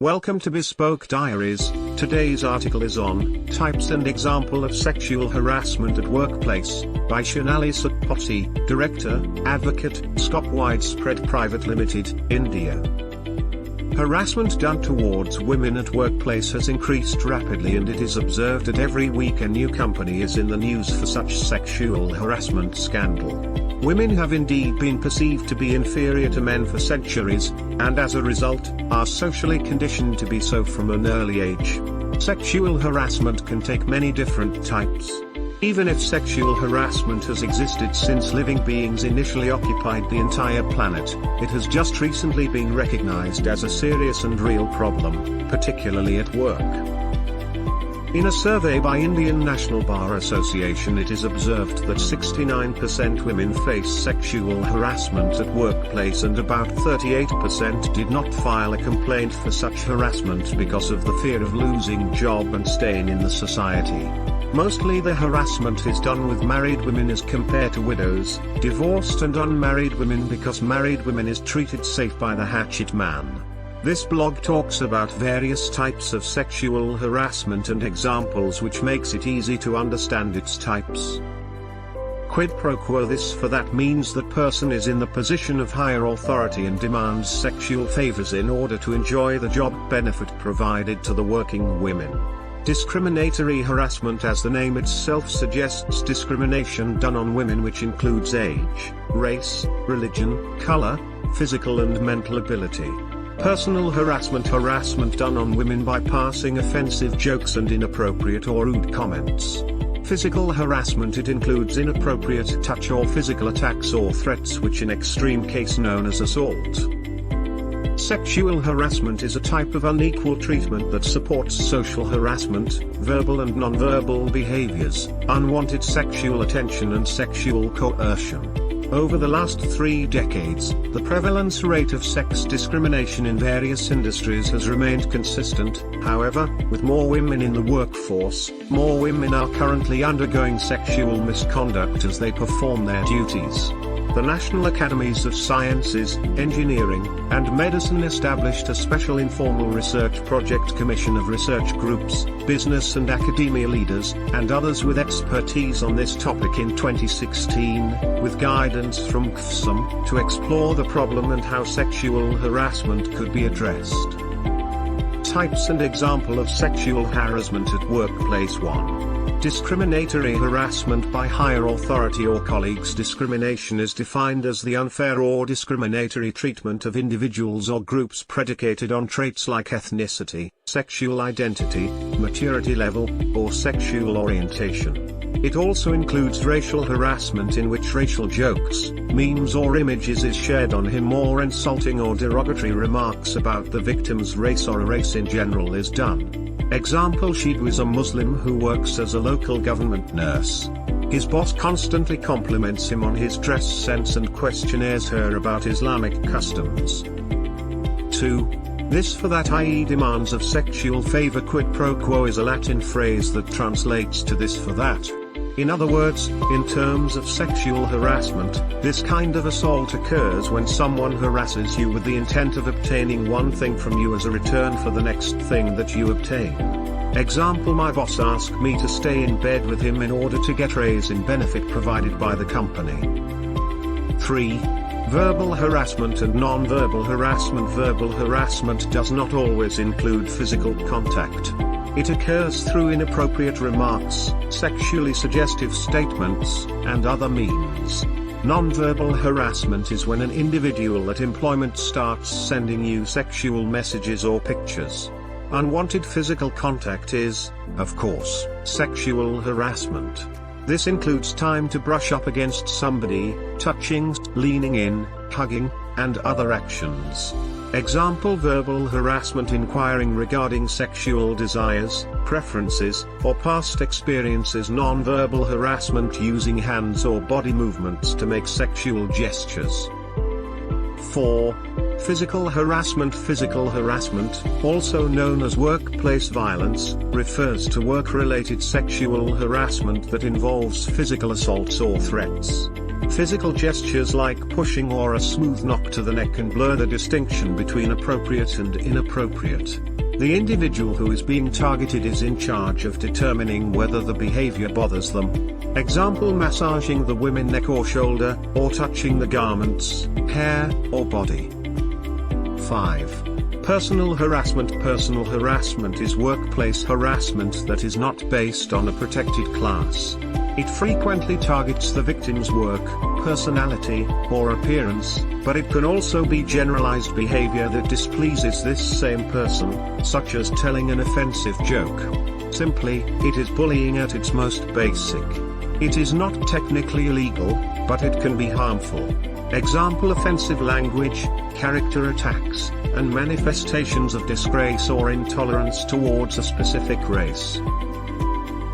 Welcome to Bespoke Diaries. Today's article is on Types and Example of Sexual Harassment at Workplace, by Sonali Satpathy, Director, Advocate, Scoppe Widespread Pvt, India. Harassment done towards women at workplace has increased rapidly, and it is observed that every week a new company is in the news for such sexual harassment scandal. Women have indeed been perceived to be inferior to men for centuries, and as a result, are socially conditioned to be so from an early age. Sexual harassment can take many different types. Even if sexual harassment has existed since living beings initially occupied the entire planet, it has just recently been recognized as a serious and real problem, particularly at work. In a survey by Indian National Bar Association, it is observed that 69% women face sexual harassment at workplace, and about 38% did not file a complaint for such harassment because of the fear of losing job and staying in the society. Mostly the harassment is done with married women as compared to widows, divorced and unmarried women, because married women is treated safe by the hatchet man. This blog talks about various types of sexual harassment and examples, which makes it easy to understand its types. Quid pro quo. This for that means that person is in the position of higher authority and demands sexual favors in order to enjoy the job benefit provided to the working women. Discriminatory harassment, as the name itself suggests, discrimination done on women, which includes age, race, religion, color, physical and mental ability. Personal harassment, harassment done on women by passing offensive jokes and inappropriate or rude comments. Physical harassment, it includes inappropriate touch or physical attacks or threats, which in extreme case known as assault. Sexual harassment is a type of unequal treatment that supports social harassment, verbal and nonverbal behaviors, unwanted sexual attention and sexual coercion. Over the last 3 decades, the prevalence rate of sex discrimination in various industries has remained consistent. However, with more women in the workforce, more women are currently undergoing sexual misconduct as they perform their duties. The National Academies of Sciences, Engineering, and Medicine established a special informal research project commission of research groups, business and academia leaders, and others with expertise on this topic in 2016, with guidance from CFSM, to explore the problem and how sexual harassment could be addressed. Types and example of sexual harassment at workplace. 1. Discriminatory harassment by higher authority or colleagues. Discrimination is defined as the unfair or discriminatory treatment of individuals or groups predicated on traits like ethnicity, sexual identity, maturity level, or sexual orientation. It also includes racial harassment, in which racial jokes, memes or images is shared on him, or insulting or derogatory remarks about the victim's race or a race in general is done. Example: she was a Muslim who works as a local government nurse. His boss constantly compliments him on his dress sense and questionnaires her about Islamic customs. 2. This for that, i.e. demands of sexual favor. Quid pro quo is a Latin phrase that translates to this for that. In other words, in terms of sexual harassment, this kind of assault occurs when someone harasses you with the intent of obtaining one thing from you as a return for the next thing that you obtain. Example: my boss asked me to stay in bed with him in order to get raise in benefit provided by the company. 3. Verbal harassment and non-verbal harassment. Verbal harassment does not always include physical contact. It occurs through inappropriate remarks, sexually suggestive statements, and other means. Non-verbal harassment is when an individual at employment starts sending you sexual messages or pictures. Unwanted physical contact is, of course, sexual harassment. This includes time to brush up against somebody, touching, leaning in, hugging, and other actions. Example: verbal harassment, inquiring regarding sexual desires, preferences, or past experiences. Non-verbal harassment, using hands or body movements to make sexual gestures. 4. Physical harassment. Physical harassment, also known as workplace violence, refers to work-related sexual harassment that involves physical assaults or threats. Physical gestures like pushing or a smooth knock to the neck can blur the distinction between appropriate and inappropriate. The individual who is being targeted is in charge of determining whether the behavior bothers them. Example: massaging the women's neck or shoulder, or touching the garments, hair, or body. 5. Personal harassment. Personal harassment is workplace harassment that is not based on a protected class. It frequently targets the victim's work, personality, or appearance, but it can also be generalized behavior that displeases this same person, such as telling an offensive joke. Simply, it is bullying at its most basic. It is not technically illegal, but it can be harmful. Example: offensive language, character attacks, and manifestations of disgrace or intolerance towards a specific race.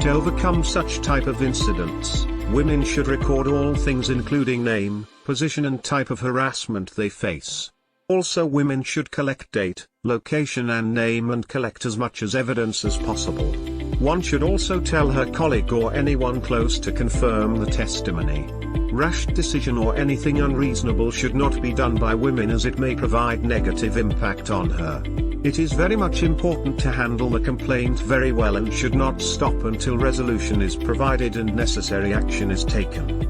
To overcome such type of incidents, women should record all things including name, position and type of harassment they face. Also, women should collect date, location and name and collect as much as evidence as possible. One should also tell her colleague or anyone close to confirm the testimony. Rash decision or anything unreasonable should not be done by women, as it may provide negative impact on her. It is very much important to handle the complaint very well and should not stop until resolution is provided and necessary action is taken.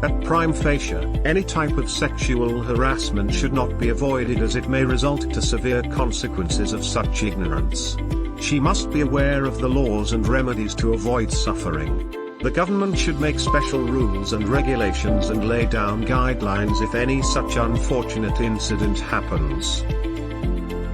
At prima facie, any type of sexual harassment should not be avoided, as it may result to severe consequences of such ignorance. She must be aware of the laws and remedies to avoid suffering. The government should make special rules and regulations and lay down guidelines if any such unfortunate incident happens.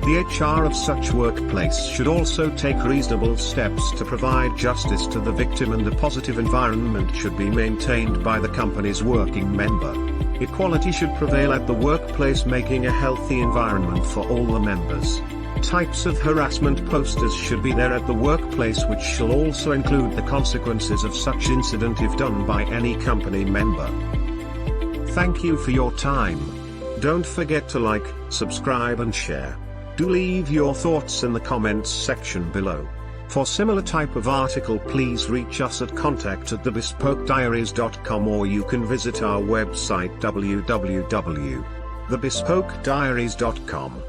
The HR of such workplace should also take reasonable steps to provide justice to the victim, and a positive environment should be maintained by the company's working member. Equality should prevail at the workplace, making a healthy environment for all the members. Types of harassment posters should be there at the workplace, which shall also include the consequences of such incident if done by any company member. Thank you for your time. Don't forget to like, subscribe and share. Do leave your thoughts in the comments section below. For similar type of article, please reach us at contact@thebespokediaries.com, or you can visit our website www.thebespokediaries.com.